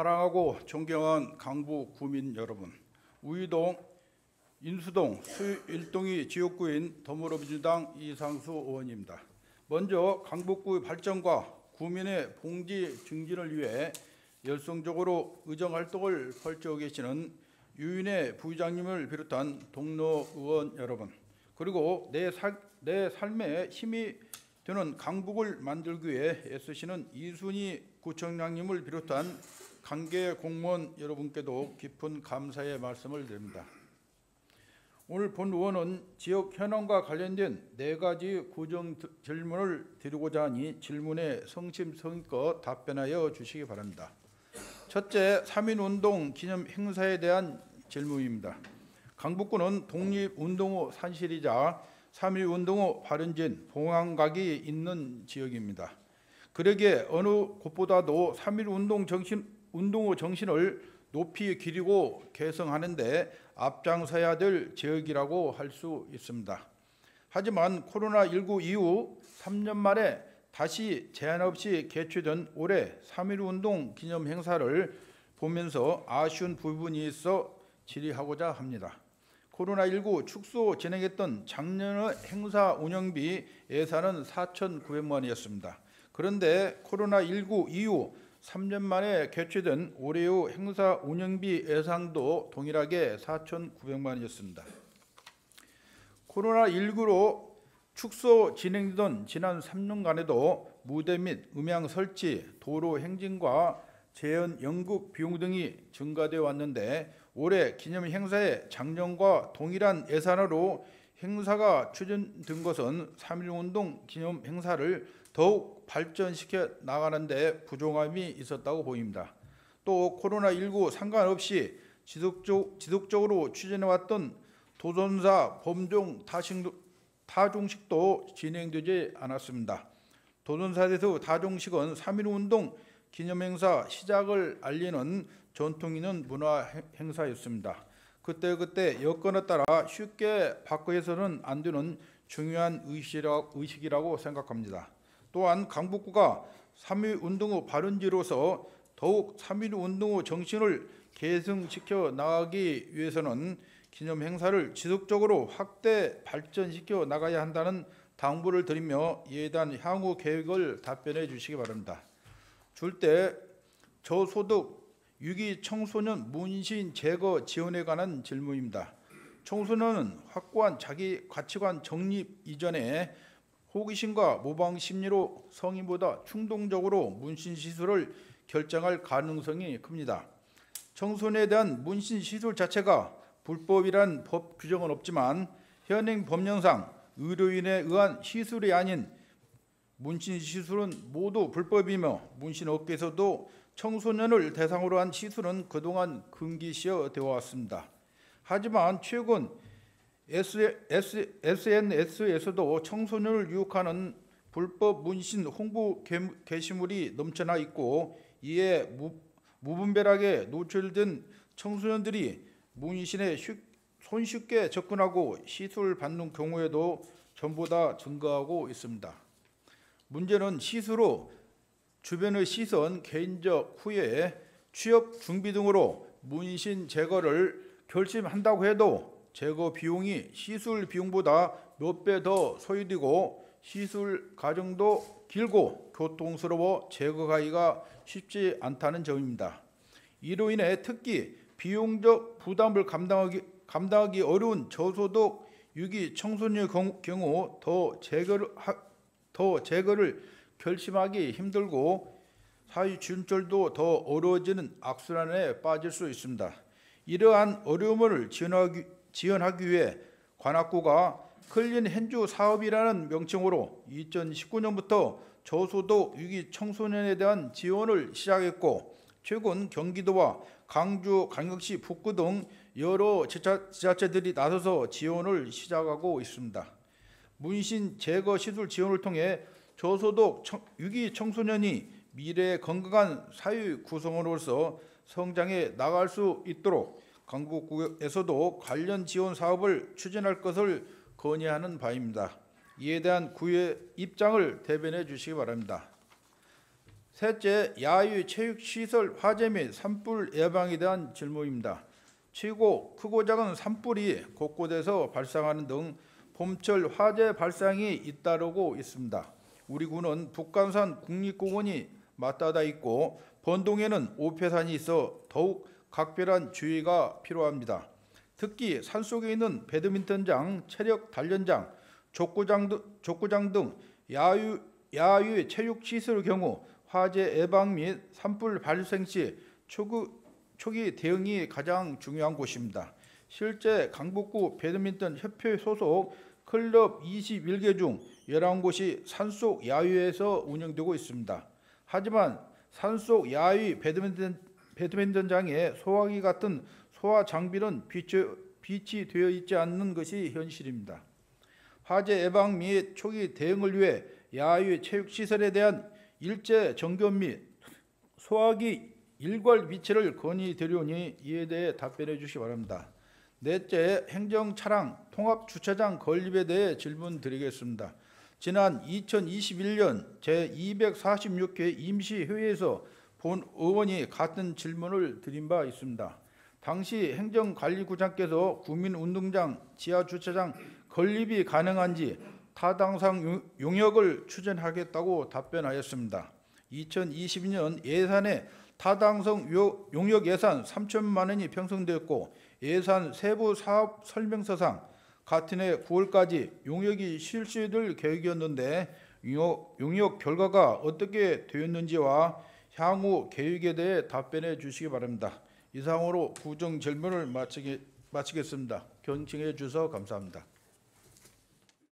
사랑하고 존경한 강북 구민 여러분, 우이동, 인수동, 수일동이 지역구인 더불어민주당 이상수 의원입니다. 먼저 강북구 발전과 구민의 봉지 증진을 위해 열성적으로 의정활동을 펼쳐 계시는 유인혜 부의장님을 비롯한 동료 의원 여러분, 그리고 내 삶에 힘이 되는 강북을 만들기 위해 애쓰시는 이순희 구청장님을 비롯한 관계 공무원 여러분께도 깊은 감사의 말씀을 드립니다. 오늘 본 의원은 지역 현안과 관련된 4가지 구정 질문을 드리고자 하니 질문에 성심성의껏 답변하여 주시기 바랍니다. 첫째, 3.1운동 기념 행사에 대한 질문입니다. 강북구는 독립운동호 산실이자 3.1운동 후 발현진 봉황각이 있는 지역입니다. 그러기에 어느 곳보다도 3.1운동호 정신을 높이 기리고 개성하는 데 앞장서야 될 지역이라고 할 수 있습니다. 하지만 코로나19 이후 3년 만에 다시 제한 없이 개최된 올해 3.1운동 기념 행사를 보면서 아쉬운 부분이 있어 질의하고자 합니다. 코로나19 축소 진행했던 작년의 행사 운영비 예산은 4,900만 원이었습니다. 그런데 코로나19 이후 3년 만에 개최된 올해의 행사 운영비 예산도 동일하게 4,900만 원이었습니다. 코로나19로 축소 진행되던 지난 3년간에도 무대 및 음향 설치, 도로 행진과 재현 연극 비용 등이 증가되어 왔는데 올해 기념 행사에 작년과 동일한 예산으로 행사가 추진된 것은 3.1운동 기념 행사를 더욱 발전시켜 나가는 데 부족함이 있었다고 보입니다. 또 코로나19 상관없이 지속적으로 추진해왔던 도전사 범종 타종식도 진행되지 않았습니다. 도전사에서 타종식은 3.1운동 기념행사 시작을 알리는 전통 있는 문화 행사였습니다. 그때 여건에 따라 쉽게 바꿔서는 안 되는 중요한 의식이라고 생각합니다. 또한 강북구가 3.1운동 후 발원지로서 더욱 3.1운동 후 정신을 계승시켜 나가기 위해서는 기념 행사를 지속적으로 확대 발전시켜 나가야 한다는 당부를 드리며 이에 대한 향후 계획을 답변해 주시기 바랍니다. 줄때 저소득 유기 청소년 문신 제거 지원에 관한 질문입니다. 청소년은 확고한 자기 가치관 정립 이전에 호기심과 모방 심리로 성인보다 충동적으로 문신 시술을 결정할 가능성이 큽니다. 청소년에 대한 문신 시술 자체가 불법이란 법 규정은 없지만 현행 법령상 의료인에 의한 시술이 아닌 문신 시술은 모두 불법이며 문신업계에서도 청소년을 대상으로 한 시술은 그동안 금기시되어 왔습니다. 하지만 최근 SNS에서도 청소년을 유혹하는 불법 문신 홍보 게시물이 넘쳐나 있고 이에 무분별하게 노출된 청소년들이 문신에 손쉽게 접근하고 시술 받는 경우에도 전보다 증가하고 있습니다. 문제는 시술 후 주변의 시선, 개인적 후회, 취업 준비 등으로 문신 제거를 결심한다고 해도 제거 비용이 시술 비용보다 몇 배 더 소요되고 시술 과정도 길고 고통스러워 제거하기가 쉽지 않다는 점입니다. 이로 인해 특히 비용적 부담을 감당하기 어려운 저소득 유기 청소년의 경우 더 제거를 결심하기 힘들고 사회 진출도 더 어려워지는 악순환에 빠질 수 있습니다. 이러한 어려움을 지원하기 위해 관악구가 클린 핸즈 사업이라는 명칭으로 2019년부터 저소득 유기 청소년에 대한 지원을 시작했고 최근 경기도와 광주광역시 북구 등 여러 지자체들이 나서서 지원을 시작하고 있습니다. 문신 제거 시술 지원을 통해 저소득 유기 청소년이 미래의 건강한 사회 구성원으로서 성장해 나갈 수 있도록 강북구에서도 관련 지원 사업을 추진할 것을 건의하는 바입니다. 이에 대한 구의 입장을 대변해 주시기 바랍니다. 셋째, 야유 체육시설 화재 및 산불 예방에 대한 질문입니다. 최고 크고 작은 산불이 곳곳에서 발생하는 등 봄철 화재 발생이 잇따르고 있습니다. 우리 군은 북한산 국립공원이 맞닿아 있고 번동에는 오폐산이 있어 더욱 각별한 주의가 필요합니다. 특히 산속에 있는 배드민턴장, 체력 단련장, 족구장 등 야유 체육 시설의 경우 화재 예방 및 산불 발생 시 초기 대응이 가장 중요한 곳입니다. 실제 강북구 배드민턴 협회 소속 클럽 21개 중 11곳이 산속 야유에서 운영되고 있습니다. 하지만 산속 야유 배드민턴장에 소화기 같은 소화 장비는 비치되어 있지 않는 것이 현실입니다. 화재 예방 및 초기 대응을 위해 야유 체육시설에 대한 일제 점검 및 소화기 일괄 비치를 건의드리오니 이에 대해 답변해 주시기 바랍니다. 넷째, 행정차량 통합주차장 건립에 대해 질문드리겠습니다. 지난 2021년 제246회 임시회의에서 본 의원이 같은 질문을 드린 바 있습니다. 당시 행정관리구장께서 구민운동장 지하주차장 건립이 가능한지 타당상 용역을 추진하겠다고 답변하였습니다. 2022년 예산에 타당성 용역 예산 3천만 원이 편성되었고 예산 세부 사업 설명서상 같은 해 9월까지 용역이 실시될 계획이었는데 용역 결과가 어떻게 되었는지와 향후 계획에 대해 답변해 주시기 바랍니다. 이상으로 구정 질문을 마치겠습니다. 경청해 주셔서 감사합니다.